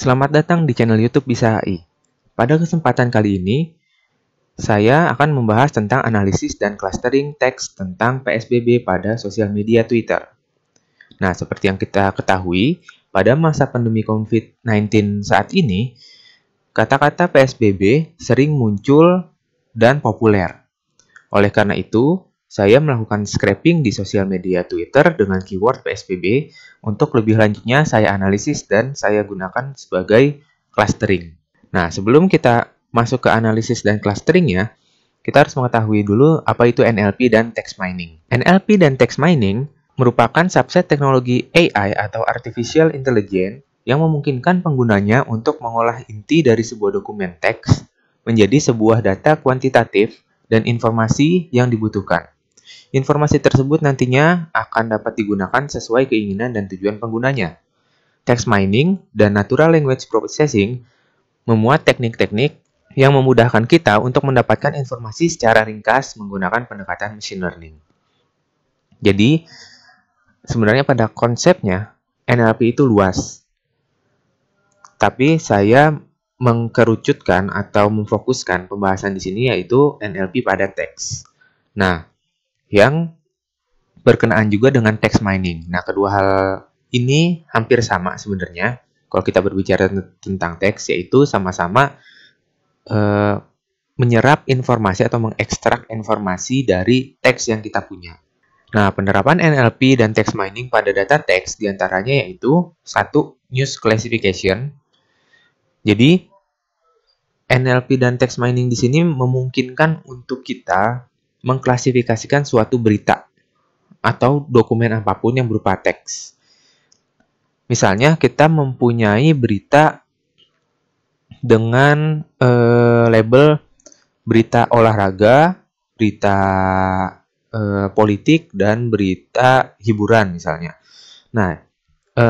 Selamat datang di channel YouTube Bisa AI. Pada kesempatan kali ini, saya akan membahas tentang analisis dan clustering teks tentang PSBB pada sosial media Twitter. Nah, seperti yang kita ketahui, pada masa pandemi COVID-19 saat ini, kata-kata PSBB sering muncul dan populer. Oleh karena itu, saya melakukan scraping di sosial media Twitter dengan keyword PSBB. Untuk lebih lanjutnya, saya analisis dan saya gunakan sebagai clustering. Nah, sebelum kita masuk ke analisis dan clusteringnya, kita harus mengetahui dulu apa itu NLP dan text mining. NLP dan text mining merupakan subset teknologi AI atau Artificial Intelligence yang memungkinkan penggunanya untuk mengolah inti dari sebuah dokumen teks menjadi sebuah data kuantitatif dan informasi yang dibutuhkan. Informasi tersebut nantinya akan dapat digunakan sesuai keinginan dan tujuan penggunanya. Text mining dan natural language processing memuat teknik-teknik yang memudahkan kita untuk mendapatkan informasi secara ringkas menggunakan pendekatan machine learning. Jadi, sebenarnya pada konsepnya, NLP itu luas. Tapi saya mengkerucutkan atau memfokuskan pembahasan di sini yaitu NLP pada teks. Nah, yang berkenaan juga dengan text mining. Nah, kedua hal ini hampir sama sebenarnya. Kalau kita berbicara tentang teks, yaitu sama-sama menyerap informasi atau mengekstrak informasi dari teks yang kita punya. Nah, penerapan NLP dan text mining pada data teks diantaranya yaitu 1. News classification. Jadi, NLP dan text mining di sini memungkinkan untuk kita mengklasifikasikan suatu berita atau dokumen apapun yang berupa teks. Misalnya, kita mempunyai berita dengan label berita olahraga, berita politik, dan berita hiburan misalnya. Nah,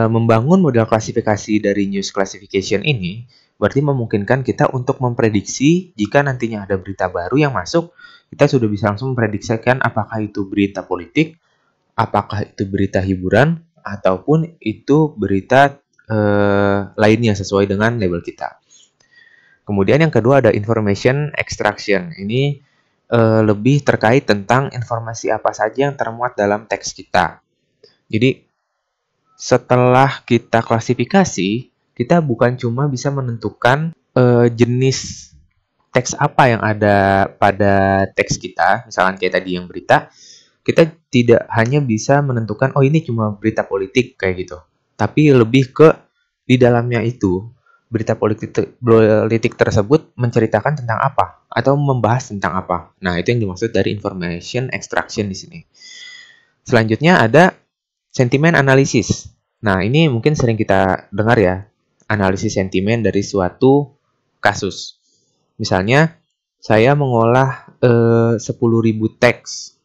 membangun model klasifikasi dari news classification ini berarti memungkinkan kita untuk memprediksi jika nantinya ada berita baru yang masuk, kita sudah bisa langsung memprediksikan apakah itu berita politik, apakah itu berita hiburan, ataupun itu berita lainnya sesuai dengan label kita. Kemudian yang kedua ada information extraction. Ini lebih terkait tentang informasi apa saja yang termuat dalam teks kita. Jadi, setelah kita klasifikasi, kita bukan cuma bisa menentukan jenis teks apa yang ada pada teks kita, misalkan kayak tadi yang berita, kita tidak hanya bisa menentukan, oh ini cuma berita politik kayak gitu. Tapi lebih ke di dalamnya itu, berita politik tersebut menceritakan tentang apa atau membahas tentang apa. Nah, itu yang dimaksud dari information extraction di sini. Selanjutnya ada sentimen analisis. Nah, ini mungkin sering kita dengar ya, analisis sentimen dari suatu kasus. Misalnya, saya mengolah 10.000 teks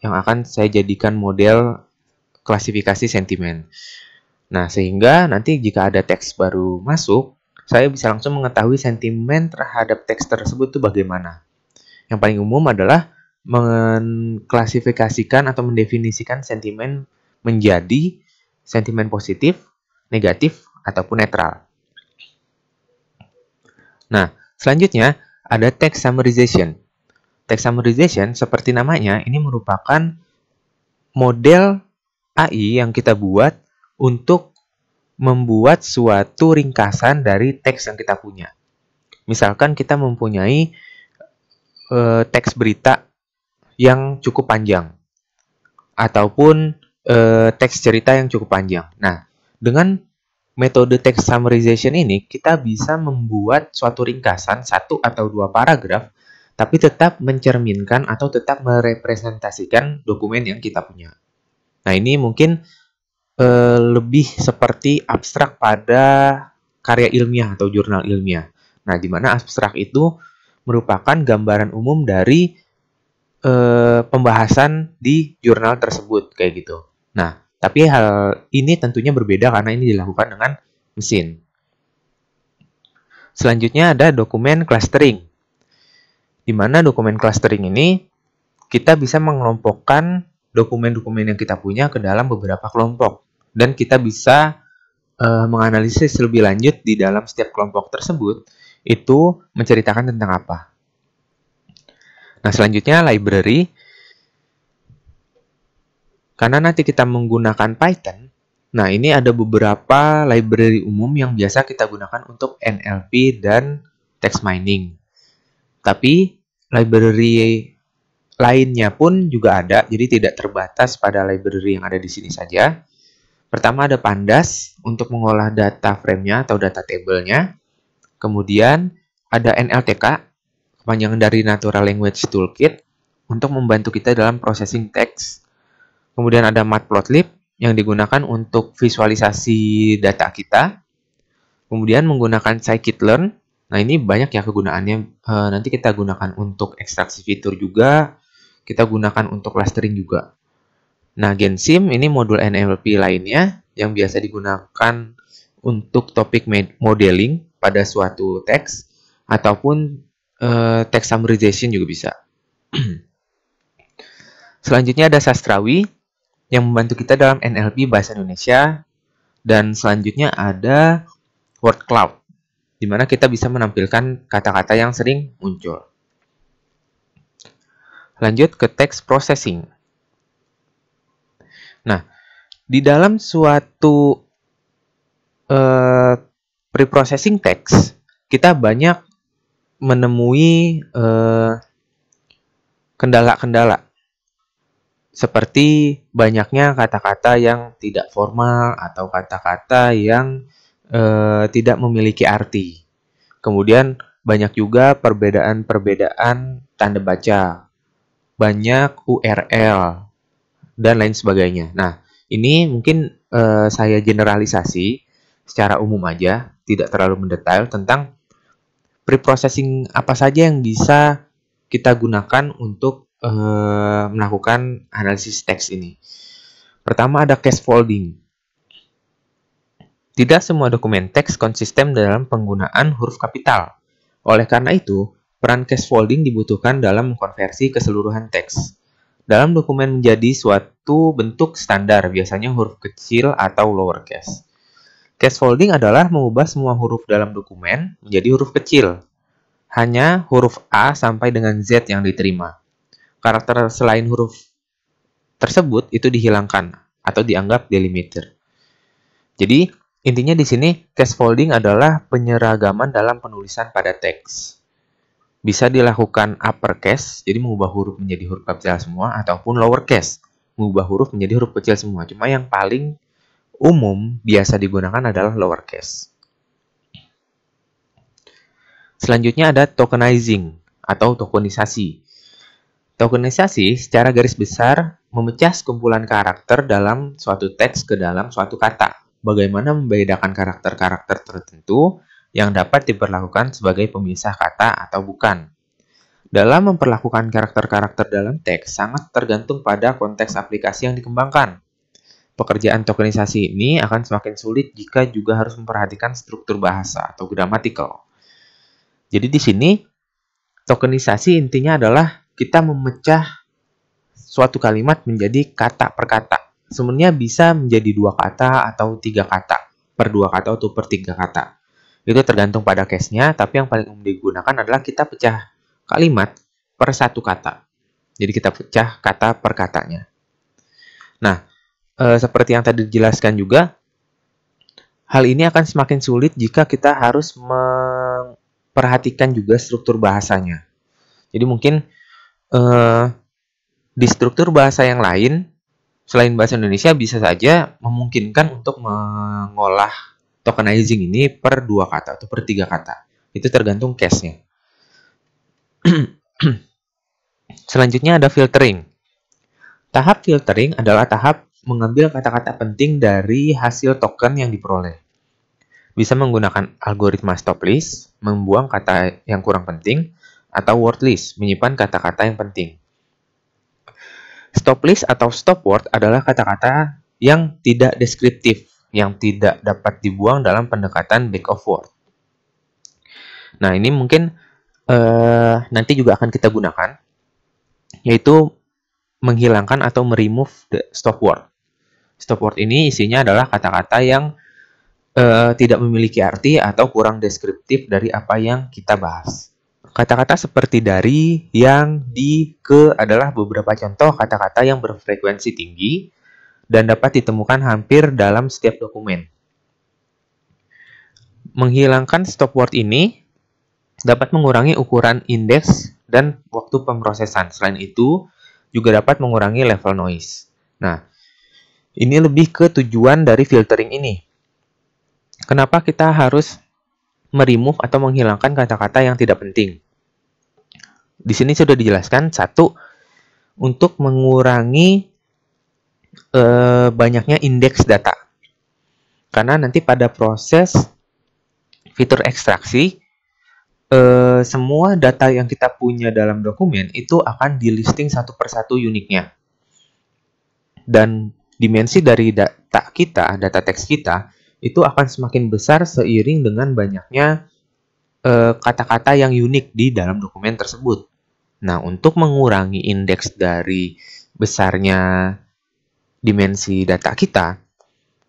yang akan saya jadikan model klasifikasi sentimen. Nah, sehingga nanti jika ada teks baru masuk, saya bisa langsung mengetahui sentimen terhadap teks tersebut itu bagaimana. Yang paling umum adalah mengklasifikasikan atau mendefinisikan sentimen menjadi sentimen positif, negatif, ataupun netral. Nah, selanjutnya ada text summarization. Text summarization, seperti namanya, ini merupakan model AI yang kita buat untuk membuat suatu ringkasan dari teks yang kita punya. Misalkan kita mempunyai teks berita yang cukup panjang, ataupun teks cerita yang cukup panjang. Nah, dengan metode text summarization ini, kita bisa membuat suatu ringkasan 1 atau 2 paragraf, tapi tetap mencerminkan atau tetap merepresentasikan dokumen yang kita punya. Nah, ini mungkin lebih seperti abstrak pada karya ilmiah atau jurnal ilmiah. Nah, di mana abstrak itu merupakan gambaran umum dari pembahasan di jurnal tersebut, kayak gitu. Nah, tapi hal ini tentunya berbeda karena ini dilakukan dengan mesin. Selanjutnya ada dokumen clustering. Di mana dokumen clustering ini kita bisa mengelompokkan dokumen-dokumen yang kita punya ke dalam beberapa kelompok. Dan kita bisa menganalisis lebih lanjut di dalam setiap kelompok tersebut, itu menceritakan tentang apa. Nah, selanjutnya library. Karena nanti kita menggunakan Python, nah ini ada beberapa library umum yang biasa kita gunakan untuk NLP dan text mining. Tapi library lainnya pun juga ada, jadi tidak terbatas pada library yang ada di sini saja. Pertama ada Pandas untuk mengolah data frame-nya atau data table-nya. Kemudian ada NLTK, kepanjangan dari Natural Language Toolkit, untuk membantu kita dalam processing teks. Kemudian ada Matplotlib yang digunakan untuk visualisasi data kita. Kemudian menggunakan scikit-learn. Nah, ini banyak ya kegunaannya. Nanti kita gunakan untuk ekstraksi fitur juga. Kita gunakan untuk clustering juga. Nah, Gensim ini modul NLP lainnya yang biasa digunakan untuk topik modeling pada suatu teks ataupun text summarization juga bisa. Selanjutnya ada Sastrawi yang membantu kita dalam NLP Bahasa Indonesia. Dan selanjutnya ada Word Cloud, di mana kita bisa menampilkan kata-kata yang sering muncul. Lanjut ke text processing. Nah, di dalam suatu pre-processing text, kita banyak menemui kendala-kendala. Seperti banyaknya kata-kata yang tidak formal atau kata-kata yang tidak memiliki arti. Kemudian banyak juga perbedaan-perbedaan tanda baca, banyak URL, dan lain sebagainya. Nah, ini mungkin saya generalisasi secara umum aja, tidak terlalu mendetail tentang pre-processing apa saja yang bisa kita gunakan untuk melakukan analisis teks ini. Pertama ada case folding. Tidak semua dokumen teks konsisten dalam penggunaan huruf kapital. Oleh karena itu, peran case folding dibutuhkan dalam mengkonversi keseluruhan teks. Dalam dokumen menjadi suatu bentuk standar, biasanya huruf kecil atau lowercase. Case folding adalah mengubah semua huruf dalam dokumen menjadi huruf kecil. Hanya huruf A sampai dengan Z yang diterima. Karakter selain huruf tersebut itu dihilangkan atau dianggap delimiter. Jadi, intinya di sini case folding adalah penyeragaman dalam penulisan pada teks. Bisa dilakukan uppercase, jadi mengubah huruf menjadi huruf kapital semua, ataupun lowercase, mengubah huruf menjadi huruf kecil semua. Cuma yang paling umum biasa digunakan adalah lowercase. Selanjutnya ada tokenizing atau tokenisasi. Tokenisasi secara garis besar memecah sekumpulan karakter dalam suatu teks ke dalam suatu kata. Bagaimana membedakan karakter-karakter tertentu yang dapat diperlakukan sebagai pemisah kata atau bukan. Dalam memperlakukan karakter-karakter dalam teks sangat tergantung pada konteks aplikasi yang dikembangkan. Pekerjaan tokenisasi ini akan semakin sulit jika juga harus memperhatikan struktur bahasa atau grammatical. Jadi di sini tokenisasi intinya adalah kita memecah suatu kalimat menjadi kata per kata. Sebenarnya bisa menjadi 2 kata atau 3 kata. Per 2 kata atau per 3 kata. Itu tergantung pada case-nya, tapi yang paling umum digunakan adalah kita pecah kalimat per 1 kata. Jadi kita pecah kata per katanya. Nah, seperti yang tadi dijelaskan juga, hal ini akan semakin sulit jika kita harus memperhatikan juga struktur bahasanya. Jadi mungkin di struktur bahasa yang lain, selain bahasa Indonesia, bisa saja memungkinkan untuk mengolah tokenizing ini per 2 kata atau per 3 kata. Itu tergantung case-nya. Selanjutnya ada filtering. Tahap filtering adalah tahap mengambil kata-kata penting dari hasil token yang diperoleh. Bisa menggunakan algoritma stop list, membuang kata yang kurang penting, atau word list, menyimpan kata-kata yang penting. Stop list atau stop word adalah kata-kata yang tidak deskriptif, yang tidak dapat dibuang dalam pendekatan back of word. Nah, ini mungkin nanti juga akan kita gunakan, yaitu menghilangkan atau meremove the stop word. Stop word ini isinya adalah kata-kata yang tidak memiliki arti atau kurang deskriptif dari apa yang kita bahas. Kata-kata seperti dari, yang, di, ke adalah beberapa contoh kata-kata yang berfrekuensi tinggi dan dapat ditemukan hampir dalam setiap dokumen. Menghilangkan stop word ini dapat mengurangi ukuran indeks dan waktu pemrosesan. Selain itu, juga dapat mengurangi level noise. Nah, ini lebih ke tujuan dari filtering ini. Kenapa kita harus meremove atau menghilangkan kata-kata yang tidak penting? Di sini sudah dijelaskan, satu, untuk mengurangi banyaknya indeks data. Karena nanti pada proses fitur ekstraksi, semua data yang kita punya dalam dokumen itu akan di listing satu persatu uniknya. Dan dimensi dari data kita, data teks kita, itu akan semakin besar seiring dengan banyaknya kata-kata yang unik di dalam dokumen tersebut. Nah, untuk mengurangi indeks dari besarnya dimensi data kita,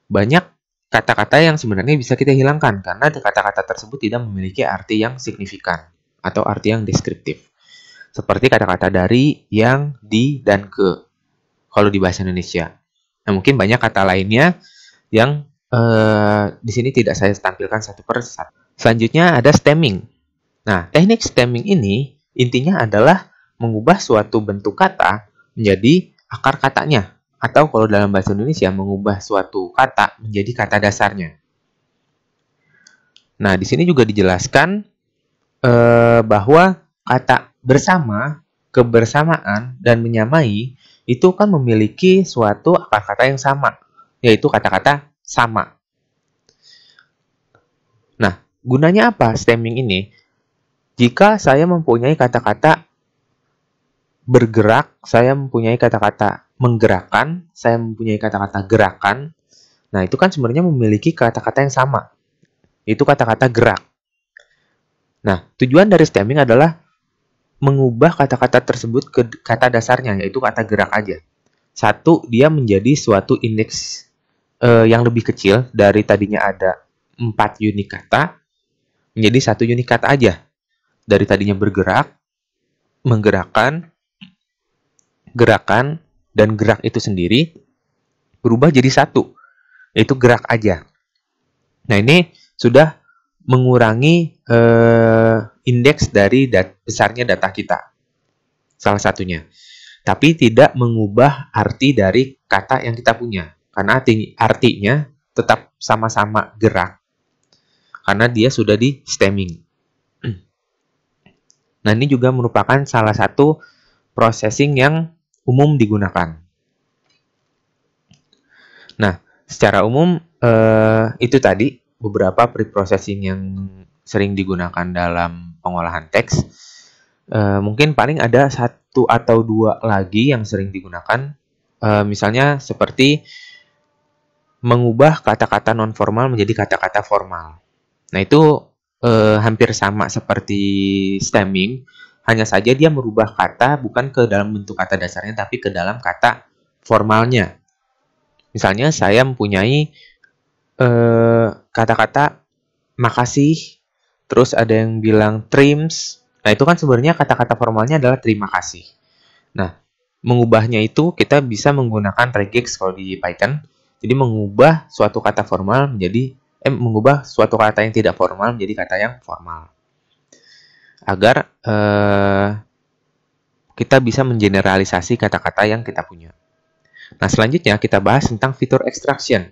banyak kata-kata yang sebenarnya bisa kita hilangkan karena kata-kata tersebut tidak memiliki arti yang signifikan atau arti yang deskriptif. Seperti kata-kata dari, yang, di, dan ke kalau di bahasa Indonesia. Nah, mungkin banyak kata lainnya yang di sini tidak saya tampilkan satu per satu. Selanjutnya ada stemming. Nah, teknik stemming ini intinya adalah mengubah suatu bentuk kata menjadi akar katanya. Atau kalau dalam bahasa Indonesia, mengubah suatu kata menjadi kata dasarnya. Nah, di sini juga dijelaskan bahwa kata bersama, kebersamaan, dan menyamai itu kan memiliki suatu akar kata yang sama, yaitu kata-kata sama. Nah, gunanya apa stemming ini? Jika saya mempunyai kata-kata bergerak, saya mempunyai kata-kata menggerakkan, saya mempunyai kata-kata gerakan. Nah, itu kan sebenarnya memiliki kata-kata yang sama. Itu kata-kata gerak. Nah, tujuan dari stemming adalah mengubah kata-kata tersebut ke kata dasarnya, yaitu kata gerak aja. Satu, dia menjadi suatu indeks yang lebih kecil dari tadinya ada 4 unit kata, menjadi 1 unit kata aja. Dari tadinya bergerak, menggerakkan, gerakan, dan gerak itu sendiri berubah jadi 1, yaitu gerak aja. Nah, ini sudah mengurangi indeks dari besarnya data kita. Salah satunya. Tapi tidak mengubah arti dari kata yang kita punya. Karena artinya tetap sama-sama gerak. Karena dia sudah di stemming. Nah, ini juga merupakan salah satu processing yang umum digunakan. Nah, secara umum itu tadi beberapa pre-processing yang sering digunakan dalam pengolahan teks. Mungkin paling ada 1 atau 2 lagi yang sering digunakan. Misalnya seperti mengubah kata-kata non-formal menjadi kata-kata formal. Nah, itu hampir sama seperti stemming, hanya saja dia merubah kata bukan ke dalam bentuk kata dasarnya, tapi ke dalam kata formalnya. Misalnya saya mempunyai kata-kata makasih, terus ada yang bilang trims. Nah, itu kan sebenarnya kata-kata formalnya adalah terima kasih. Nah, mengubahnya itu kita bisa menggunakan regex kalau di Python. Jadi mengubah suatu kata formal menjadi mengubah suatu kata yang tidak formal menjadi kata yang formal. Agar kita bisa mengeneralisasi kata-kata yang kita punya. Nah, selanjutnya kita bahas tentang fitur extraction.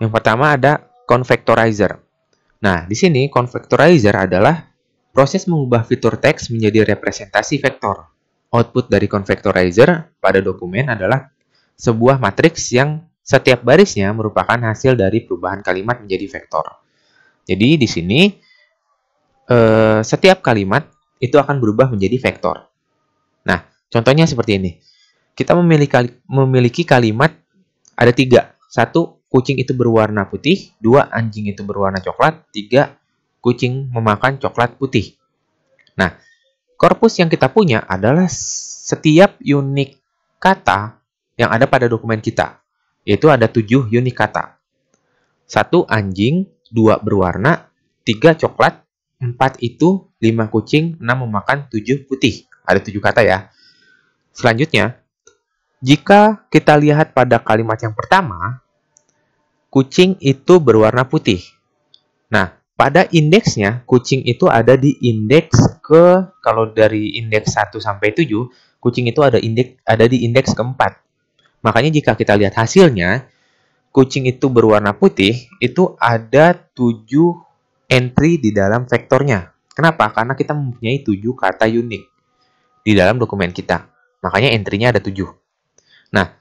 Yang pertama ada convectorizer. Nah, di sini convectorizer adalah proses mengubah fitur teks menjadi representasi vektor. Output dari convectorizer pada dokumen adalah sebuah matriks yang setiap barisnya merupakan hasil dari perubahan kalimat menjadi vektor. Jadi di sini setiap kalimat itu akan berubah menjadi vektor. Nah, contohnya seperti ini. Kita memiliki kalimat ada 3. 1, kucing itu berwarna putih. 2, anjing itu berwarna coklat. 3, kucing memakan coklat putih. Nah, korpus yang kita punya adalah setiap unit kata yang ada pada dokumen kita. yaitu ada 7 unit kata. 1 anjing, 2 berwarna, 3 coklat, 4 itu, 5 kucing, 6 memakan, 7 putih. Ada 7 kata ya. Selanjutnya, jika kita lihat pada kalimat yang pertama, kucing itu berwarna putih. Nah, pada indeksnya, kucing itu ada di indeks kalau dari indeks 1 sampai 7, kucing itu ada di indeks keempat. Makanya jika kita lihat hasilnya, kucing itu berwarna putih, itu ada 7 entry di dalam vektornya. Kenapa? Karena kita mempunyai 7 kata unik di dalam dokumen kita. Makanya entry-nya ada 7. Nah,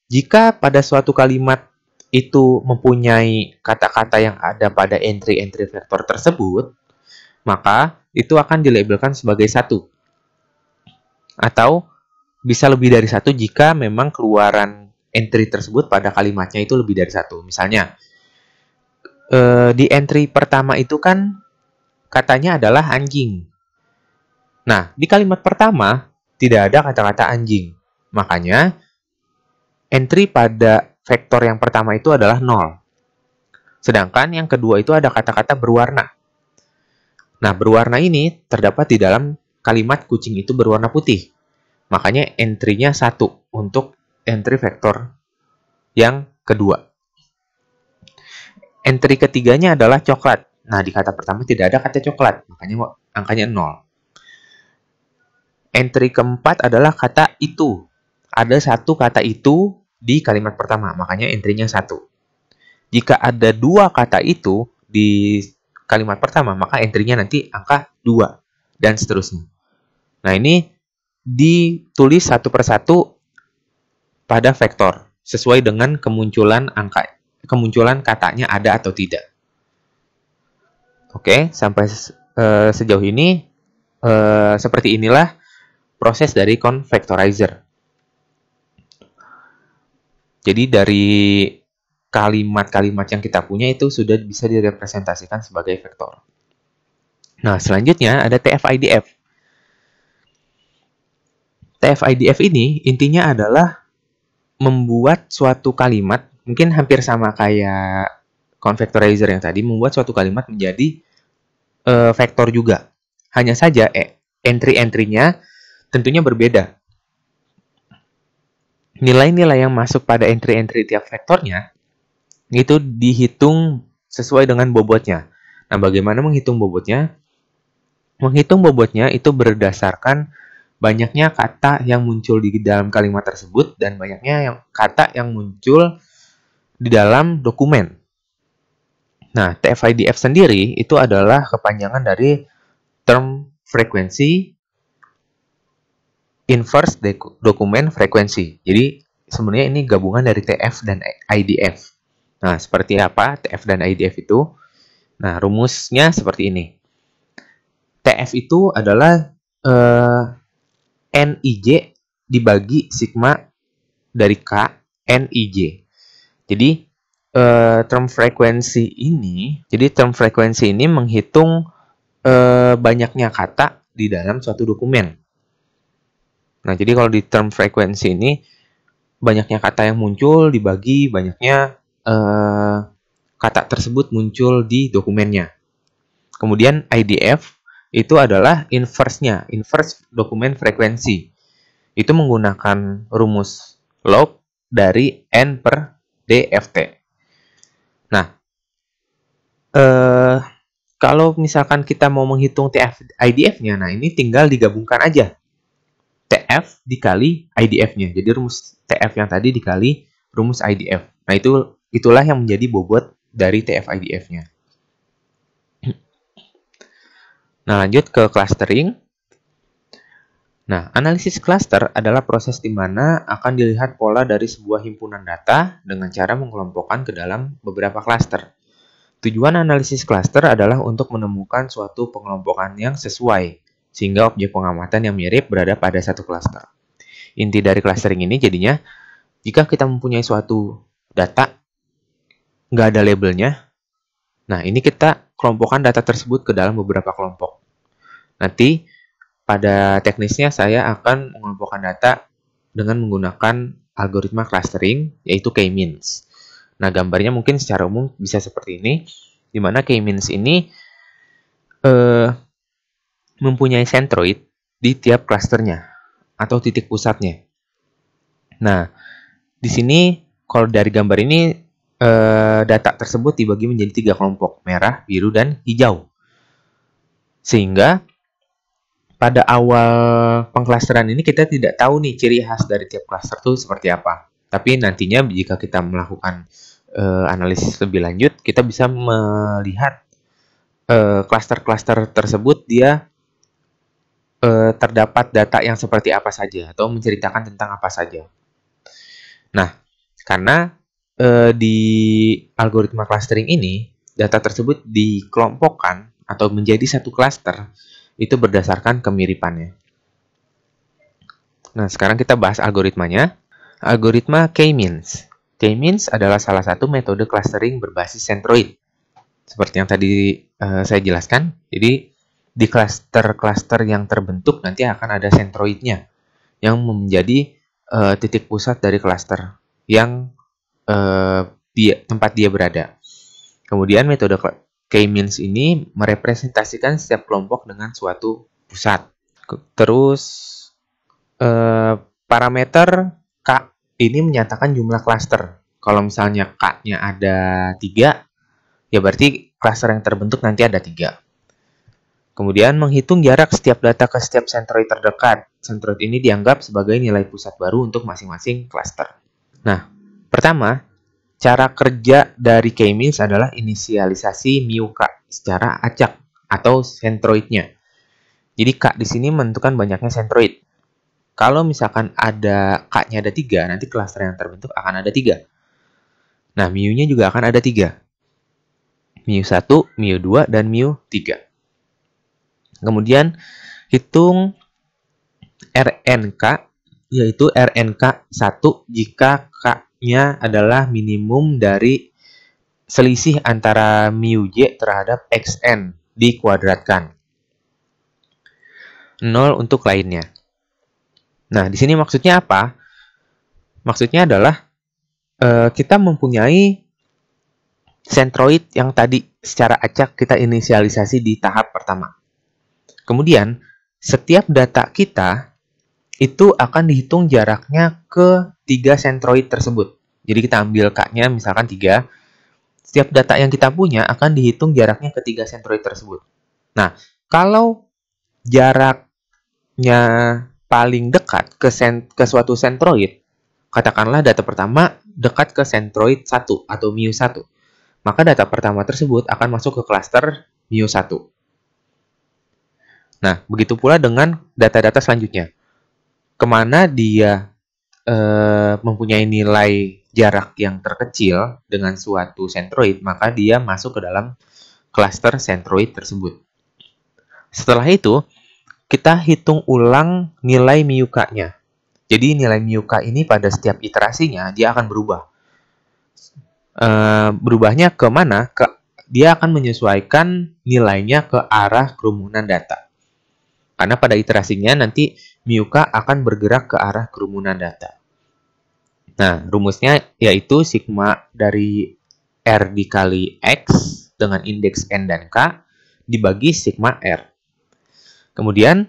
jika pada suatu kalimat itu mempunyai kata-kata yang ada pada entry-entry vektor tersebut, maka itu akan dilabelkan sebagai 1. Atau bisa lebih dari 1 jika memang keluaran entry tersebut pada kalimatnya itu lebih dari 1. Misalnya, di entry pertama itu kan katanya adalah anjing. Nah, di kalimat pertama tidak ada kata-kata anjing. Makanya, entry pada vektor yang pertama itu adalah 0. Sedangkan yang kedua itu ada kata-kata berwarna. Nah, berwarna ini terdapat di dalam kalimat kucing itu berwarna putih. Makanya entry-nya 1 untuk entry vektor yang kedua. Entry ketiganya adalah coklat. Nah, di kata pertama tidak ada kata coklat, makanya angkanya 0. Entry keempat adalah kata itu. Ada 1 kata itu di kalimat pertama, makanya entry-nya 1. Jika ada 2 kata itu di kalimat pertama, maka entry-nya nanti angka 2, dan seterusnya. Nah, ini ditulis satu persatu pada vektor, sesuai dengan kemunculan katanya ada atau tidak. Oke, sampai sejauh ini, seperti inilah proses dari convectorizer. Jadi dari kalimat-kalimat yang kita punya itu sudah bisa direpresentasikan sebagai vektor. Nah, selanjutnya ada TF-IDF. TF-IDF ini intinya adalah membuat suatu kalimat, mungkin hampir sama kayak convectorizer yang tadi, membuat suatu kalimat menjadi vektor juga. Hanya saja entry-entry-nya tentunya berbeda. Nilai-nilai yang masuk pada entry-entry tiap vektornya itu dihitung sesuai dengan bobotnya. Nah, bagaimana menghitung bobotnya? Menghitung bobotnya itu berdasarkan banyaknya kata yang muncul di dalam kalimat tersebut dan banyaknya kata yang muncul di dalam dokumen. Nah, TF-IDF sendiri itu adalah kepanjangan dari term frequency inverse dokumen frekuensi. Jadi sebenarnya ini gabungan dari TF dan IDF. Nah, seperti apa TF dan IDF itu? Nah, rumusnya seperti ini. TF itu adalah NIJ dibagi sigma dari K NIJ. Jadi term frekuensi ini menghitung banyaknya kata di dalam suatu dokumen. Nah, jadi kalau di term frekuensi ini banyaknya kata yang muncul dibagi banyaknya kata tersebut muncul di dokumennya. Kemudian IDF itu adalah inverse dokumen frekuensi. Itu menggunakan rumus log dari N per DFT. Nah, kalau misalkan kita mau menghitung TF IDF-nya, nah ini tinggal digabungkan aja. TF dikali IDF-nya. Jadi rumus TF yang tadi dikali rumus IDF. Nah, itulah yang menjadi bobot dari TF IDF-nya. Nah, lanjut ke clustering. Nah, analisis cluster adalah proses di mana akan dilihat pola dari sebuah himpunan data dengan cara mengelompokkan ke dalam beberapa cluster. Tujuan analisis cluster adalah untuk menemukan suatu pengelompokan yang sesuai, sehingga objek pengamatan yang mirip berada pada satu cluster. Inti dari clustering ini jadinya, jika kita mempunyai suatu data, nggak ada labelnya, nah ini kita kelompokkan data tersebut ke dalam beberapa kelompok. Nanti pada teknisnya saya akan mengelompokkan data dengan menggunakan algoritma clustering, yaitu K-means. Nah, gambarnya mungkin secara umum bisa seperti ini, di mana K-means ini mempunyai centroid di tiap klasternya atau titik pusatnya. Nah, di sini kalau dari gambar ini data tersebut dibagi menjadi 3 kelompok, merah, biru, dan hijau. Sehingga pada awal pengklasteran ini kita tidak tahu nih ciri khas dari tiap klaster itu seperti apa. Tapi nantinya jika kita melakukan analisis lebih lanjut, kita bisa melihat klaster-klaster tersebut dia terdapat data yang seperti apa saja atau menceritakan tentang apa saja. Nah, karena di algoritma clustering ini data tersebut dikelompokkan atau menjadi satu klaster itu berdasarkan kemiripannya. Nah, sekarang kita bahas algoritmanya. Algoritma K-means. K-means adalah salah satu metode clustering berbasis centroid. Seperti yang tadi saya jelaskan. Jadi, di klaster-klaster yang terbentuk nanti akan ada centroidnya yang menjadi titik pusat dari klaster yang tempat dia berada. Kemudian metode K-means ini merepresentasikan setiap kelompok dengan suatu pusat. Terus parameter K ini menyatakan jumlah klaster. Kalau misalnya K-nya ada 3, ya berarti klaster yang terbentuk nanti ada 3. Kemudian menghitung jarak setiap data ke setiap centroid terdekat. Centroid ini dianggap sebagai nilai pusat baru untuk masing-masing klaster. Nah, pertama, cara kerja dari K-means adalah inisialisasi mu K secara acak atau centroidnya. Jadi K di sini menentukan banyaknya centroid. Kalau misalkan ada K-nya ada 3, nanti klaster yang terbentuk akan ada 3. Nah, mu-nya juga akan ada 3. mu1, mu2, dan mu3. Kemudian hitung RNK, yaitu RNK 1 jika K-nya adalah minimum dari selisih antara μj terhadap xn dikuadratkan. 0 untuk lainnya. Nah, di sini maksudnya apa? Maksudnya adalah kita mempunyai centroid yang tadi secara acak kita inisialisasi di tahap pertama. Kemudian, setiap data kita itu akan dihitung jaraknya ke 3 centroid tersebut. Jadi kita ambil K-nya misalkan 3. Setiap data yang kita punya akan dihitung jaraknya ke 3 centroid tersebut. Nah, kalau jaraknya paling dekat ke suatu centroid, katakanlah data pertama dekat ke centroid 1 atau mu1, maka data pertama tersebut akan masuk ke klaster mu1. Nah, begitu pula dengan data-data selanjutnya. Kemana dia mempunyai nilai jarak yang terkecil dengan suatu centroid, maka dia masuk ke dalam klaster centroid tersebut. Setelah itu, kita hitung ulang nilai mu K-nya. Jadi, nilai mu K ini pada setiap iterasinya, dia akan berubah. Berubahnya ke mana? Dia akan menyesuaikan nilainya ke arah kerumunan data. Karena pada iterasinya nanti mu K akan bergerak ke arah kerumunan data. Nah, rumusnya yaitu sigma dari R dikali X dengan indeks N dan K dibagi sigma R. Kemudian,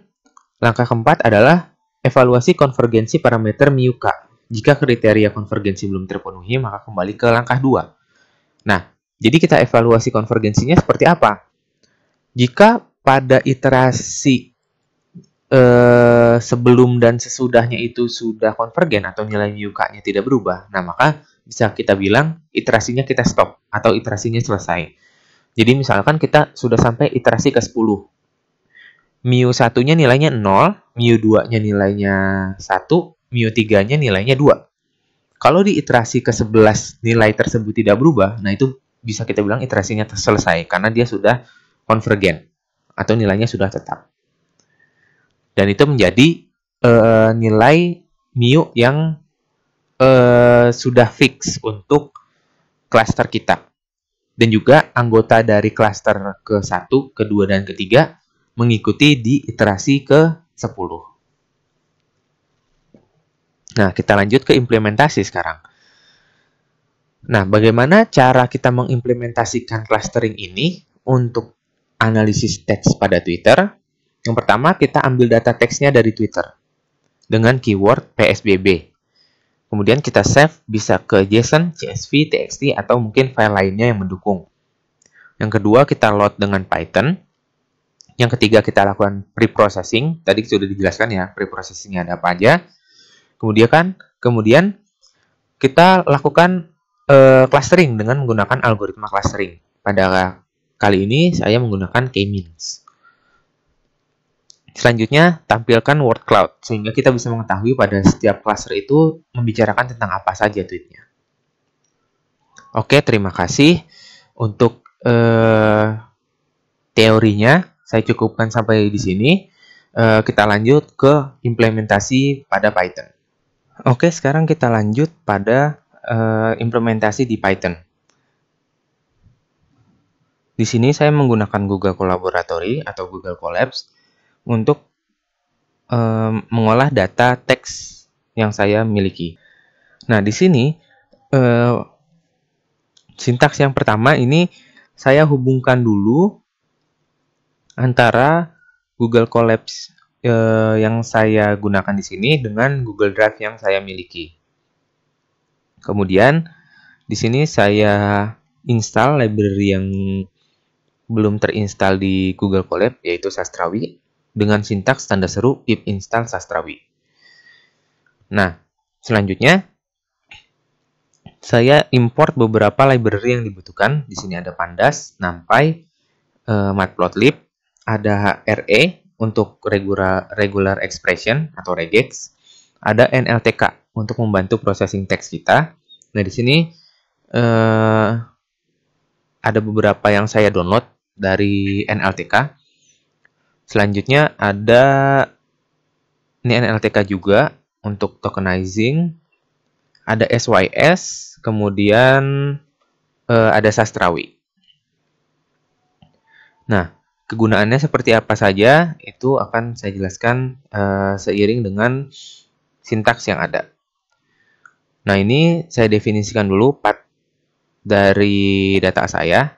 langkah keempat adalah evaluasi konvergensi parameter mu K. Jika kriteria konvergensi belum terpenuhi, maka kembali ke langkah 2. Nah, jadi kita evaluasi konvergensinya seperti apa? Jika pada iterasi sebelum dan sesudahnya itu sudah konvergen atau nilai mu K-nya tidak berubah, nah maka bisa kita bilang iterasinya kita stop atau iterasinya selesai. Jadi misalkan kita sudah sampai iterasi ke-10. mu1-nya nilainya 0, mu2-nya nilainya 1, mu3-nya nilainya 2. Kalau di iterasi ke-11 nilai tersebut tidak berubah, nah itu bisa kita bilang iterasinya selesai karena dia sudah konvergen atau nilainya sudah tetap. Dan itu menjadi nilai mu yang sudah fix untuk klaster kita. Dan juga anggota dari klaster ke-1, ke-2, dan ke-3 mengikuti di iterasi ke-10. Nah, kita lanjut ke implementasi sekarang. Nah, bagaimana cara kita mengimplementasikan clustering ini untuk analisis teks pada Twitter? Yang pertama, kita ambil data teksnya dari Twitter dengan keyword PSBB. Kemudian kita save bisa ke JSON, CSV, TXT, atau mungkin file lainnya yang mendukung. Yang kedua, kita load dengan Python. Yang ketiga, kita lakukan pre-processing. Tadi sudah dijelaskan ya, pre-processingnya ada apa aja. Kemudian kita lakukan clustering dengan menggunakan algoritma clustering. Pada kali ini saya menggunakan K-means. Selanjutnya, tampilkan word cloud, sehingga kita bisa mengetahui pada setiap cluster itu membicarakan tentang apa saja tweetnya. Oke, terima kasih. Untuk teorinya, saya cukupkan sampai di sini. Kita lanjut ke implementasi pada Python. Oke, sekarang kita lanjut pada implementasi di Python. Di sini saya menggunakan Google Collaboratory atau Google Colabs untuk mengolah data teks yang saya miliki. Nah, di sini sintaks yang pertama ini saya hubungkan dulu antara Google Colabs yang saya gunakan di sini dengan Google Drive yang saya miliki. Kemudian di sini saya install library yang belum terinstall di Google Colab, yaitu Sastrawi, dengan sintaks tanda seru pip install Sastrawi. Nah, selanjutnya saya import beberapa library yang dibutuhkan. Di sini ada Pandas, NumPy, Matplotlib, ada HRE untuk regular expression atau regex, ada NLTK untuk membantu processing teks kita. Nah, di sini ada beberapa yang saya download dari NLTK. Selanjutnya ada ini NLTK juga untuk tokenizing, ada SYS, kemudian ada Sastrawi. Nah, kegunaannya seperti apa saja itu akan saya jelaskan seiring dengan sintaks yang ada. Nah, ini saya definisikan dulu path dari data saya.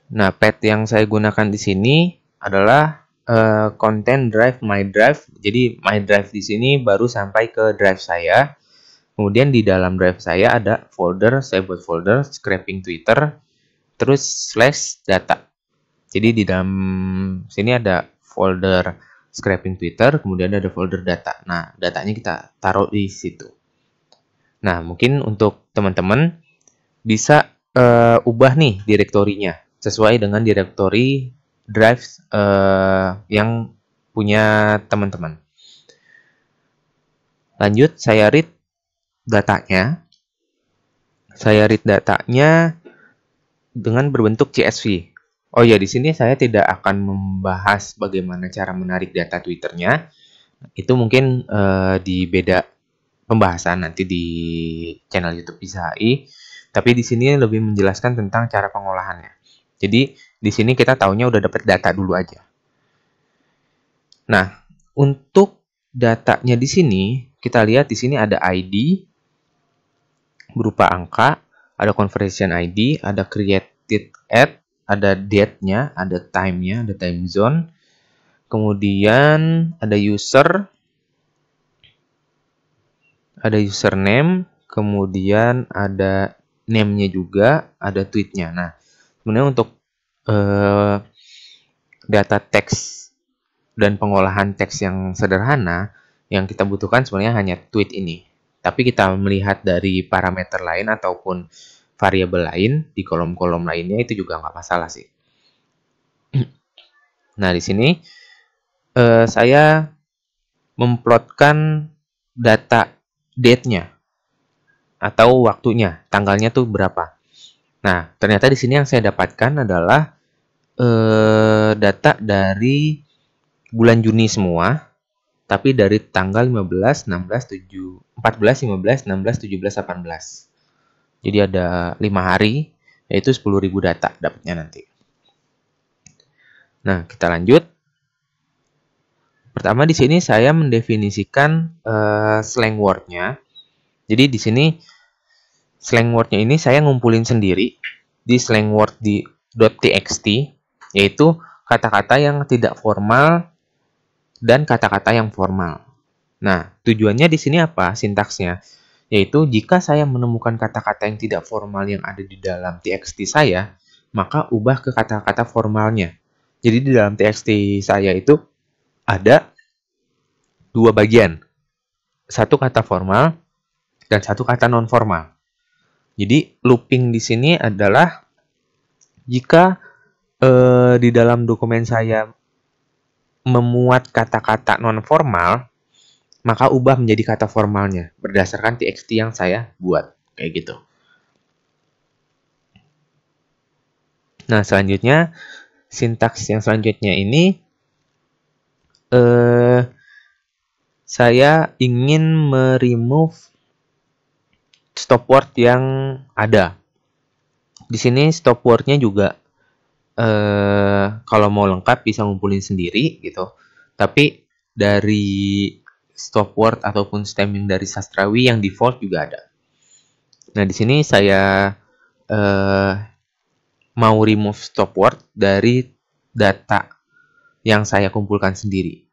Nah, path yang saya gunakan di sini adalah content drive my drive. Jadi my drive di sini baru sampai ke drive saya. Kemudian di dalam drive saya ada folder, saya buat folder scraping Twitter, terus slash data. Jadi di dalam sini ada folder scraping Twitter, kemudian ada folder data. Nah, datanya kita taruh di situ. Nah, mungkin untuk teman-teman bisa ubah nih direktorinya sesuai dengan direktori drive yang punya teman-teman. Lanjut, saya read datanya. Saya read datanya dengan berbentuk CSV. Oh ya, di sini saya tidak akan membahas bagaimana cara menarik data Twitternya. Itu mungkin di beda pembahasan nanti di channel YouTube Bisa AI. Tapi di sini lebih menjelaskan tentang cara pengolahannya. Jadi di sini kita taunya udah dapat data dulu aja. Nah, untuk datanya di sini kita lihat di sini ada ID berupa angka, ada conversion ID, ada created at, ada date-nya, ada time-nya, ada time zone. Kemudian ada user, ada username, kemudian ada name-nya juga, ada tweet-nya. Nah, sebenarnya untuk data teks dan pengolahan teks yang sederhana, yang kita butuhkan sebenarnya hanya tweet ini. Tapi kita melihat dari parameter lain ataupun variabel lain di kolom-kolom lainnya itu juga nggak masalah sih. Nah, di sini saya memplotkan data date-nya atau waktunya, tanggalnya tuh berapa. Nah, ternyata di sini yang saya dapatkan adalah data dari bulan Juni semua, tapi dari tanggal 15, 16, 7, 14, 15, 16, 17, 18. Jadi ada 5 hari, yaitu 10.000 data dapatnya nanti. Nah, kita lanjut. Pertama di sini saya mendefinisikan slang word-nya. Jadi di sini slang word-nya ini saya ngumpulin sendiri di slang word di .txt, yaitu kata-kata yang tidak formal dan kata-kata yang formal. Nah, tujuannya di sini apa? Sintaksnya, yaitu jika saya menemukan kata-kata yang tidak formal yang ada di dalam txt saya, maka ubah ke kata-kata formalnya. Jadi di dalam txt saya itu ada dua bagian, satu kata formal dan satu kata non formal. Jadi looping di sini adalah jika di dalam dokumen saya memuat kata-kata non formal, maka ubah menjadi kata formalnya berdasarkan txt yang saya buat, kayak gitu. Nah, selanjutnya sintaks yang selanjutnya ini saya ingin meremove stop word yang ada. Di sini stop word-nya juga kalau mau lengkap bisa ngumpulin sendiri gitu. Tapi dari stop word ataupun stemming dari sastrawi yang default juga ada. Nah, di sini saya mau remove stop word dari data yang saya kumpulkan sendiri.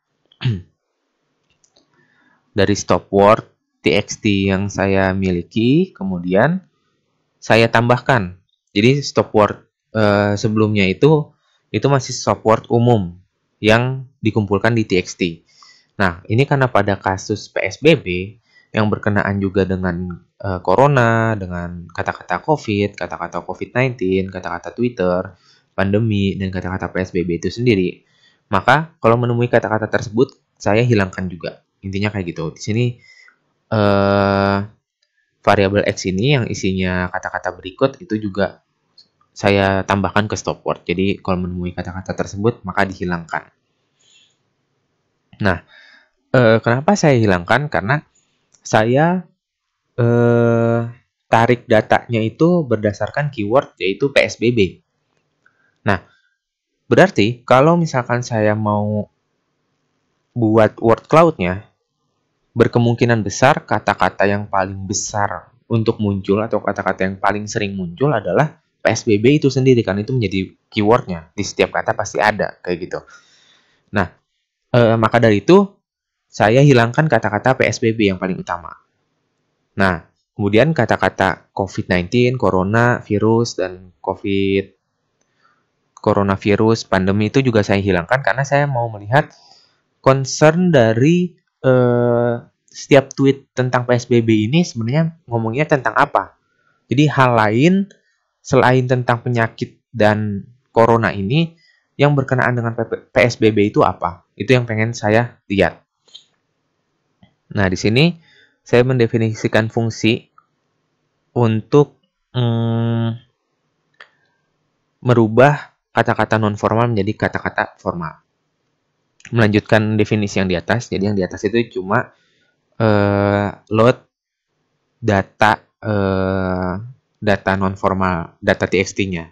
Dari stop word txt yang saya miliki, kemudian saya tambahkan. Jadi stop word sebelumnya itu masih stop word umum yang dikumpulkan di txt. Nah, ini karena pada kasus PSBB yang berkenaan juga dengan corona, dengan kata-kata COVID, kata-kata COVID-19, kata-kata Twitter, pandemi, dan kata-kata PSBB itu sendiri. Maka, kalau menemui kata-kata tersebut, saya hilangkan juga. Intinya kayak gitu. Di sini, variabel X ini yang isinya kata-kata berikut itu juga saya tambahkan ke stop word. Jadi, kalau menemui kata-kata tersebut, maka dihilangkan. Nah, kenapa saya hilangkan? Karena saya tarik datanya itu berdasarkan keyword yaitu PSBB. Nah, berarti kalau misalkan saya mau buat word cloud-nya, berkemungkinan besar kata-kata yang paling besar untuk muncul atau kata-kata yang paling sering muncul adalah PSBB itu sendiri, kan itu menjadi keyword-nya. Di setiap kata pasti ada, kayak gitu. Nah, maka dari itu, saya hilangkan kata-kata PSBB yang paling utama. Nah, kemudian kata-kata COVID-19, corona, virus, dan coronavirus, pandemi itu juga saya hilangkan karena saya mau melihat concern dari setiap tweet tentang PSBB ini sebenarnya ngomongnya tentang apa. Jadi hal lain selain tentang penyakit dan corona ini yang berkenaan dengan PSBB itu apa? Itu yang pengen saya lihat. Nah, di sini saya mendefinisikan fungsi untuk merubah kata-kata non formal menjadi kata-kata formal. Melanjutkan definisi yang di atas. Jadi yang di atas itu cuma load data data non formal, data txt-nya.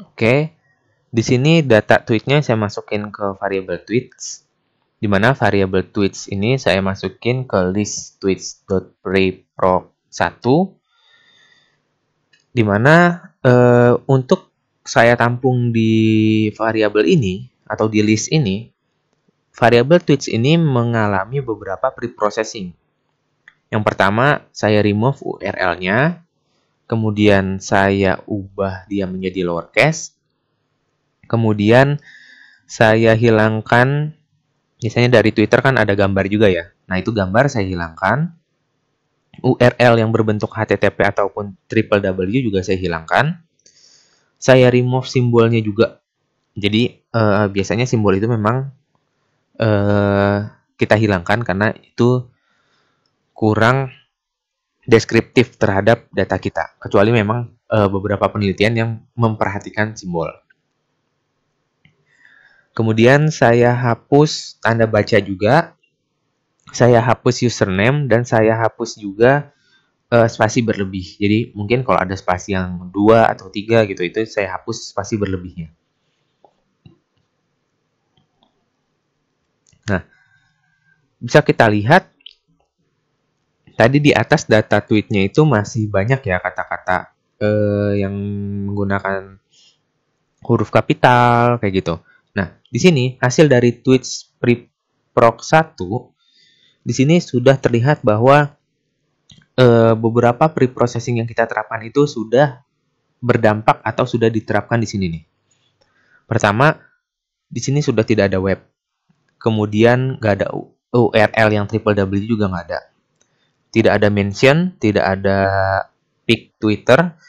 Oke. Di sini data tweet-nya saya masukin ke variabel tweets, di mana variabel tweets ini saya masukin ke list tweets.preproc1, di mana untuk saya tampung di variabel ini atau di list ini, variabel tweets ini mengalami beberapa preprocessing. Yang pertama, saya remove URL-nya, kemudian saya ubah dia menjadi lowercase, kemudian saya hilangkan, misalnya dari Twitter kan ada gambar juga ya. Nah, itu gambar saya hilangkan. URL yang berbentuk HTTP ataupun www juga saya hilangkan. Saya remove simbolnya juga. Jadi, biasanya simbol itu memang kita hilangkan karena itu kurang deskriptif terhadap data kita. Kecuali memang beberapa penelitian yang memperhatikan simbol. Kemudian saya hapus tanda baca juga, saya hapus username, dan saya hapus juga spasi berlebih. Jadi mungkin kalau ada spasi yang 2 atau 3 gitu, itu saya hapus spasi berlebihnya. Nah, bisa kita lihat tadi di atas data tweetnya itu masih banyak ya kata-kata yang menggunakan huruf kapital kayak gitu. Nah, di sini hasil dari tweets preproc 1 di sini sudah terlihat bahwa beberapa pre-processing yang kita terapkan itu sudah berdampak atau sudah diterapkan di sini nih. Pertama, di sini sudah tidak ada web. Kemudian nggak ada URL yang triple W juga nggak ada. Tidak ada mention, tidak ada pic Twitter.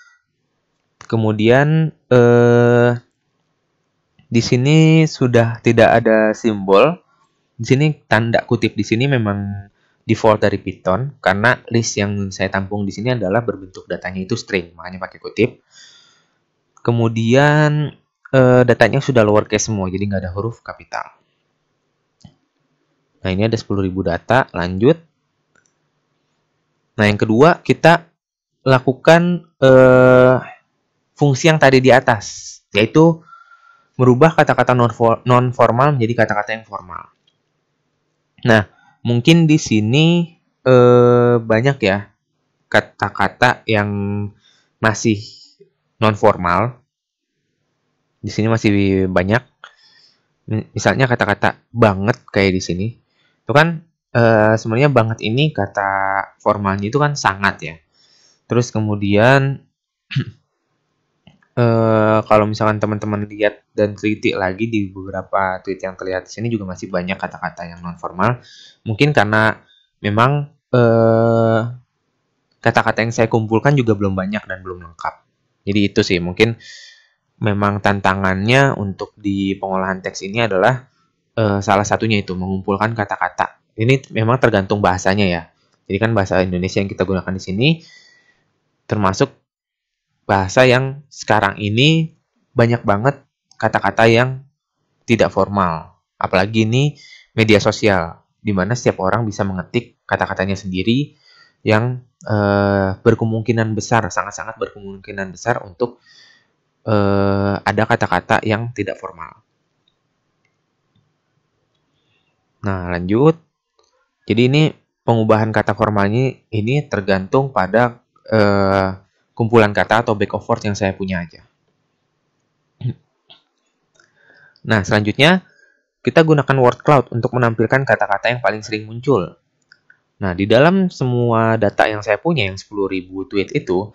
Kemudian di sini sudah tidak ada simbol. Di sini tanda kutip di sini memang default dari Python karena list yang saya tampung di sini adalah berbentuk datanya itu string, makanya pakai kutip. Kemudian datanya sudah lowercase semua, jadi nggak ada huruf kapital. Nah, ini ada 10.000 data, lanjut. Nah, yang kedua, kita lakukan fungsi yang tadi di atas, yaitu merubah kata-kata non-formal menjadi kata-kata yang formal. Nah, mungkin di sini banyak ya kata-kata yang masih non-formal. Di sini masih banyak. Misalnya kata-kata banget kayak di sini. Itu kan sebenarnya banget ini kata formalnya itu kan sangat ya. Terus kemudian kalau misalkan teman-teman lihat dan teliti lagi di beberapa tweet yang terlihat di sini juga masih banyak kata-kata yang non formal. Mungkin karena memang kata-kata yang saya kumpulkan juga belum banyak dan belum lengkap. Jadi itu sih mungkin memang tantangannya untuk di pengolahan teks ini adalah salah satunya itu mengumpulkan kata-kata. Ini memang tergantung bahasanya ya. Jadi kan bahasa Indonesia yang kita gunakan di sini termasuk bahasa yang sekarang ini banyak banget kata-kata yang tidak formal. Apalagi ini media sosial, di mana setiap orang bisa mengetik kata-katanya sendiri yang berkemungkinan besar, sangat-sangat berkemungkinan besar untuk ada kata-kata yang tidak formal. Nah, lanjut. Jadi ini pengubahan kata formalnya ini tergantung pada kumpulan kata atau back of word yang saya punya aja. Nah, selanjutnya kita gunakan word cloud untuk menampilkan kata-kata yang paling sering muncul. Nah, di dalam semua data yang saya punya, yang 10.000 tweet itu,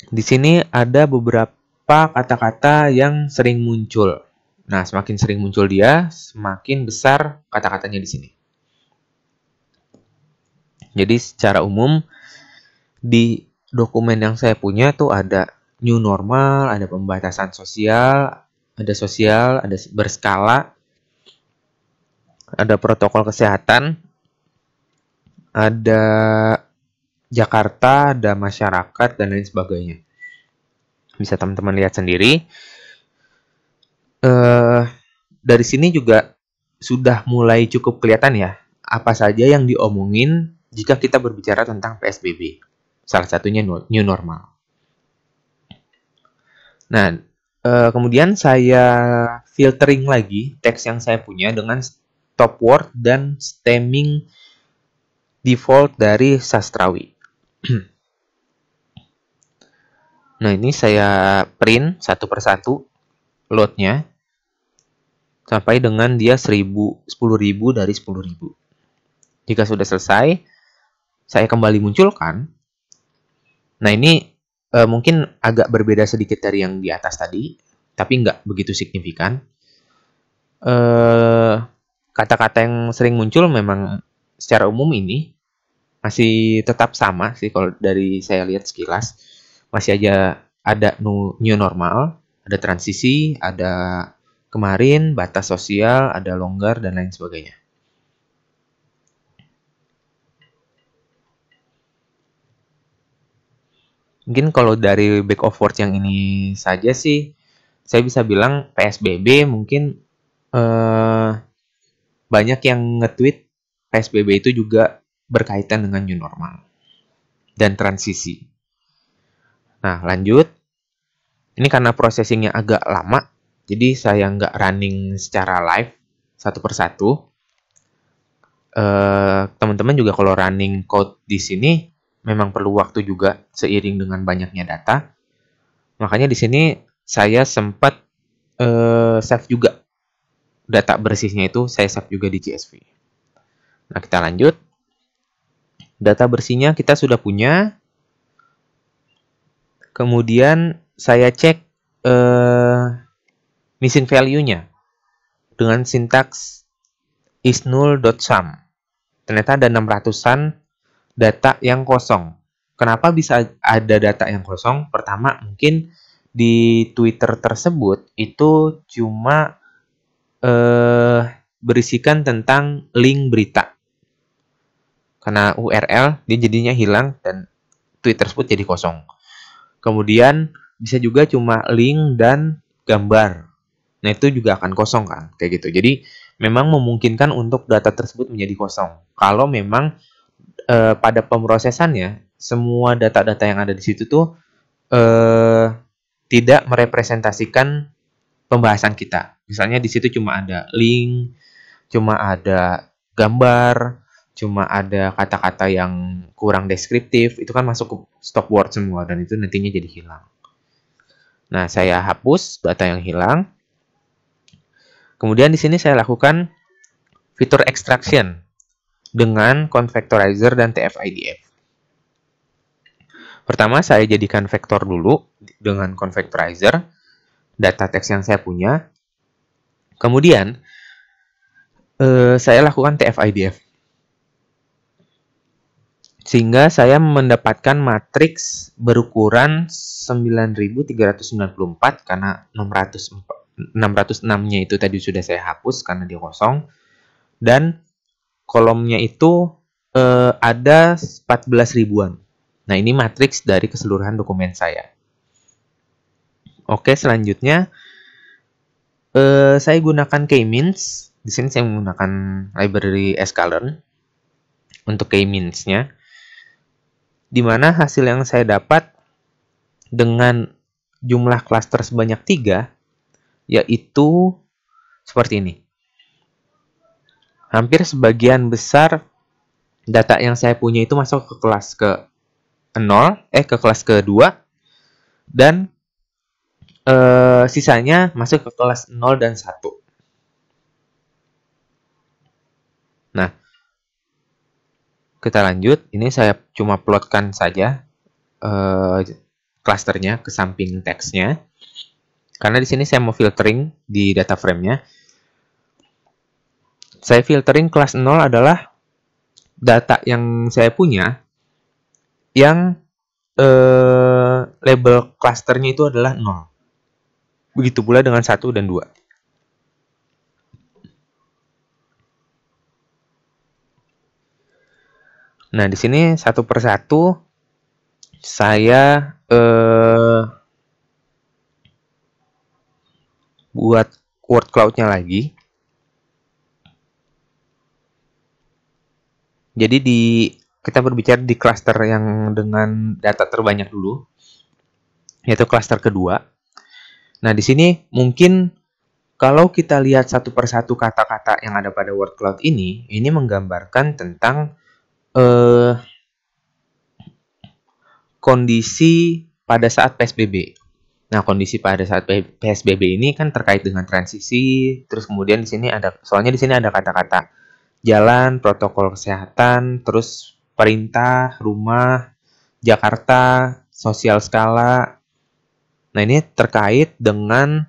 di sini ada beberapa kata-kata yang sering muncul. Nah, semakin sering muncul dia, semakin besar kata-katanya di sini. Jadi, secara umum, di dokumen yang saya punya tuh ada new normal, ada pembatasan sosial, ada berskala, ada protokol kesehatan, ada Jakarta, ada masyarakat, dan lain sebagainya. Bisa teman-teman lihat sendiri. Dari sini juga sudah mulai cukup kelihatan ya, apa saja yang diomongin jika kita berbicara tentang PSBB. Salah satunya new normal. Nah, kemudian saya filtering lagi teks yang saya punya dengan stop word dan stemming default dari sastrawi. Nah, ini saya print satu persatu loadnya sampai dengan dia 10.000 dari 10.000. Jika sudah selesai, saya kembali munculkan. Nah, ini mungkin agak berbeda sedikit dari yang di atas tadi, tapi nggak begitu signifikan. Kata-kata yang sering muncul memang secara umum ini masih tetap sama sih kalau dari saya lihat sekilas. Masih aja ada new normal, ada transisi, ada kemarin, batas sosial, ada longgar, dan lain sebagainya. Mungkin kalau dari back of word yang ini saja sih, saya bisa bilang PSBB mungkin banyak yang nge-tweet PSBB itu juga berkaitan dengan new normal. dan transisi. Nah, lanjut. Ini karena processingnya agak lama, jadi saya nggak running secara live satu persatu. Teman-teman juga kalau running code di sini memang perlu waktu juga seiring dengan banyaknya data. Makanya di sini saya sempat save juga data bersihnya itu, saya save juga di CSV. Nah, kita lanjut. Data bersihnya kita sudah punya. Kemudian saya cek missing value-nya dengan sintaks isNull.sum. Ternyata ada 600-an data yang kosong. Kenapa bisa ada data yang kosong? Pertama, mungkin di Twitter tersebut itu cuma berisikan tentang link berita. Karena URL dia jadinya hilang dan tweet tersebut jadi kosong. Kemudian bisa juga cuma link dan gambar. Nah, itu juga akan kosong kan, kayak gitu. Jadi memang memungkinkan untuk data tersebut menjadi kosong. Kalau memang pada pemrosesannya semua data-data yang ada di situ tuh tidak merepresentasikan pembahasan kita. Misalnya di situ cuma ada link, cuma ada gambar, cuma ada kata-kata yang kurang deskriptif, itu kan masuk ke stop word semua dan itu nantinya jadi hilang. Nah, saya hapus data yang hilang. Kemudian di sini saya lakukan fitur extraction dengan convectorizer dan TF-IDF. Pertama, saya jadikan vektor dulu dengan convectorizer, data teks yang saya punya. Kemudian, saya lakukan TF-IDF. Sehingga saya mendapatkan matriks berukuran 9394 karena 606-nya itu tadi sudah saya hapus karena dia kosong. Dan kolomnya itu ada 14 ribuan. Nah, ini matriks dari keseluruhan dokumen saya. Oke, selanjutnya saya gunakan K-means. Di sini saya menggunakan library sklearn untuk K-means-nya. Di mana hasil yang saya dapat dengan jumlah klaster sebanyak 3, yaitu seperti ini. Hampir sebagian besar data yang saya punya itu masuk ke kelas ke kelas ke-2, dan sisanya masuk ke kelas 0 dan 1. Nah, kita lanjut. Ini saya cuma plotkan saja klasternya ke samping teksnya. Karena di sini saya mau filtering di data frame-nya. Saya filtering kelas 0 adalah data yang saya punya yang label klasternya itu adalah 0. Begitu pula dengan 1 dan 2. Nah, di sini satu persatu saya buat word cloud-nya lagi. Jadi kita berbicara di cluster yang dengan data terbanyak dulu, yaitu cluster kedua. Nah, di sini mungkin kalau kita lihat satu persatu kata-kata yang ada pada word cloud ini menggambarkan tentang kondisi pada saat PSBB. Nah, kondisi pada saat PSBB ini kan terkait dengan transisi, terus kemudian di sini ada kata-kata jalan, protokol kesehatan, terus perintah, rumah, Jakarta, sosial skala. Nah, ini terkait dengan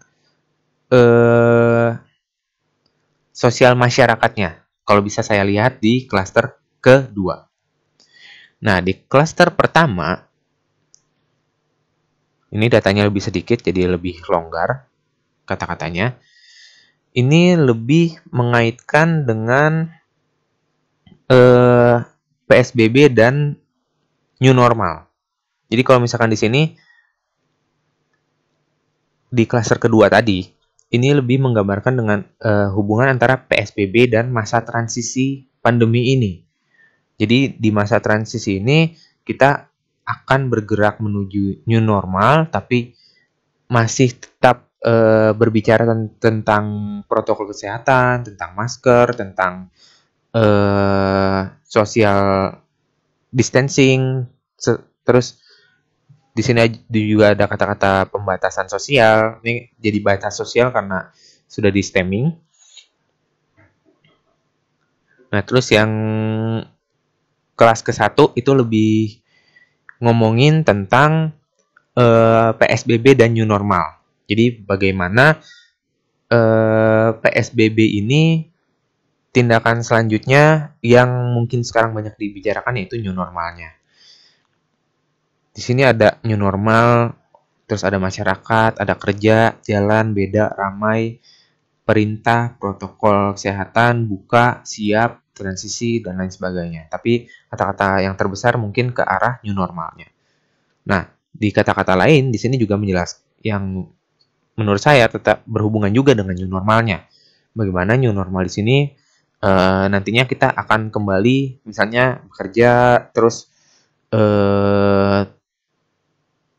sosial masyarakatnya. Kalau bisa saya lihat di klaster kedua. Nah, di klaster pertama, ini datanya lebih sedikit, jadi lebih longgar kata-katanya. Ini lebih mengaitkan dengan PSBB dan new normal. Jadi kalau misalkan di sini, di klaster kedua tadi, ini lebih menggambarkan dengan hubungan antara PSBB dan masa transisi pandemi ini. Jadi di masa transisi ini kita akan bergerak menuju new normal, tapi masih tetap berbicara tentang protokol kesehatan, tentang masker, tentang social distancing, terus di sini juga ada kata-kata pembatasan sosial. Ini jadi batas sosial karena sudah di stemming. Nah, terus yang kelas ke-1 itu lebih ngomongin tentang PSBB dan new normal. Jadi bagaimana PSBB ini tindakan selanjutnya yang mungkin sekarang banyak dibicarakan yaitu new normalnya. Di sini ada new normal, terus ada masyarakat, ada kerja, jalan, beda, ramai, perintah, protokol kesehatan, buka, siap, transisi, dan lain sebagainya. Tapi kata-kata yang terbesar mungkin ke arah new normalnya. Nah, di kata-kata lain, di sini juga menjelaskan yang menurut saya tetap berhubungan juga dengan new normalnya. Bagaimana new normal di sini nantinya kita akan kembali misalnya bekerja, terus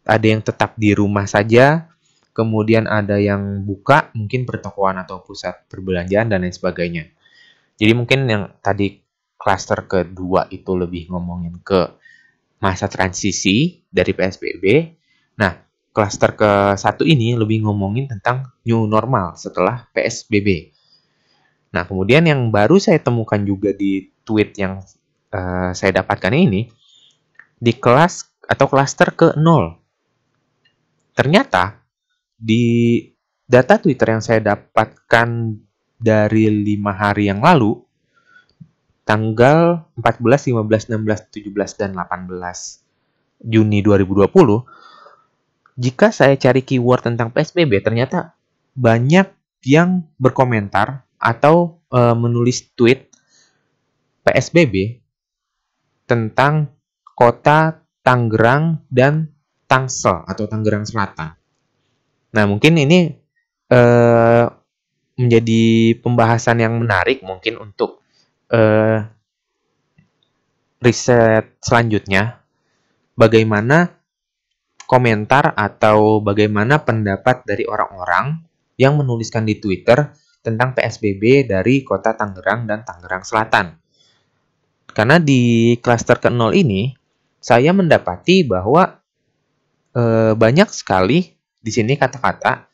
ada yang tetap di rumah saja, kemudian ada yang buka, mungkin pertokoan atau pusat perbelanjaan dan lain sebagainya. Jadi mungkin yang tadi klaster kedua itu lebih ngomongin ke masa transisi dari PSBB. Nah, klaster ke-1 ini lebih ngomongin tentang new normal setelah PSBB. Nah, kemudian yang baru saya temukan juga di tweet yang saya dapatkan ini, di kelas atau klaster ke-0. Ternyata, di data Twitter yang saya dapatkan dari 5 hari yang lalu, tanggal 14, 15, 16, 17, dan 18 Juni 2020, jika saya cari keyword tentang PSBB, ternyata banyak yang berkomentar atau menulis tweet PSBB tentang kota Tangerang dan Tangsel atau Tangerang Selatan. Nah, mungkin ini menjadi pembahasan yang menarik mungkin untuk riset selanjutnya. Bagaimana komentar atau bagaimana pendapat dari orang-orang yang menuliskan di Twitter tentang PSBB dari kota Tangerang dan Tangerang Selatan. Karena di klaster ke-0 ini, saya mendapati bahwa banyak sekali di sini kata-kata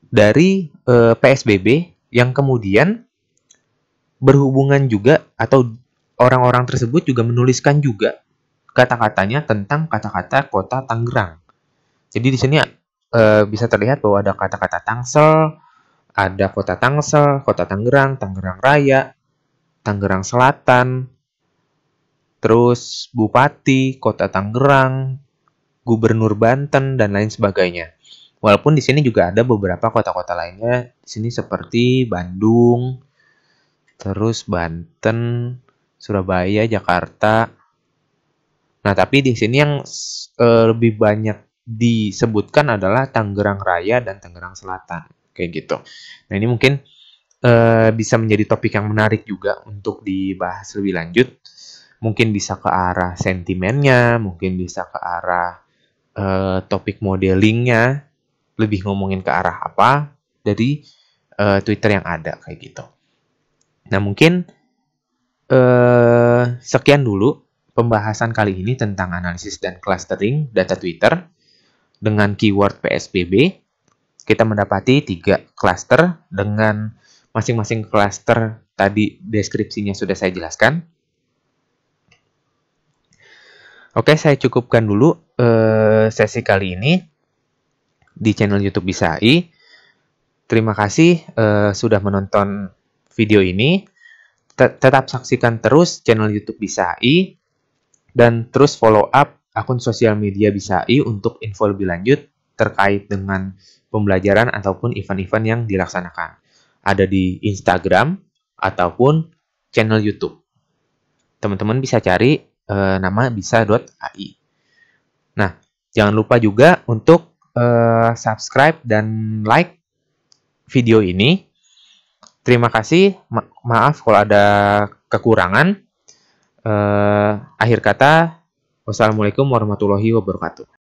dari PSBB yang kemudian berhubungan juga atau orang-orang tersebut juga menuliskan juga kata-katanya tentang kata-kata kota Tangerang. Jadi di sini bisa terlihat bahwa ada kata-kata Tangsel, ada kota Tangsel, kota Tangerang, Tangerang Raya, Tangerang Selatan, terus Bupati, kota Tangerang, Gubernur Banten, dan lain sebagainya. Walaupun di sini juga ada beberapa kota-kota lainnya, di sini seperti Bandung, terus Banten, Surabaya, Jakarta. Nah, tapi di sini yang lebih banyak disebutkan adalah Tangerang Raya dan Tangerang Selatan, kayak gitu. Nah, ini mungkin bisa menjadi topik yang menarik juga untuk dibahas lebih lanjut. Mungkin bisa ke arah sentimennya, mungkin bisa ke arah topik modelingnya, lebih ngomongin ke arah apa dari Twitter yang ada, kayak gitu. Nah, mungkin sekian dulu pembahasan kali ini tentang analisis dan clustering data Twitter dengan keyword PSBB. Kita mendapati 3 cluster dengan masing-masing cluster tadi deskripsinya sudah saya jelaskan. Oke, saya cukupkan dulu sesi kali ini di channel YouTube Bisa AI. Terima kasih sudah menonton video ini. Tetap saksikan terus channel YouTube Bisa AI dan terus follow up akun sosial media Bisa AI untuk info lebih lanjut terkait dengan pembelajaran ataupun event-event yang dilaksanakan. Ada di Instagram ataupun channel YouTube. Teman-teman bisa cari nama bisa.ai. Nah, jangan lupa juga untuk subscribe dan like video ini. Terima kasih. Maaf kalau ada kekurangan. Akhir kata, Wassalamualaikum warahmatullahi wabarakatuh.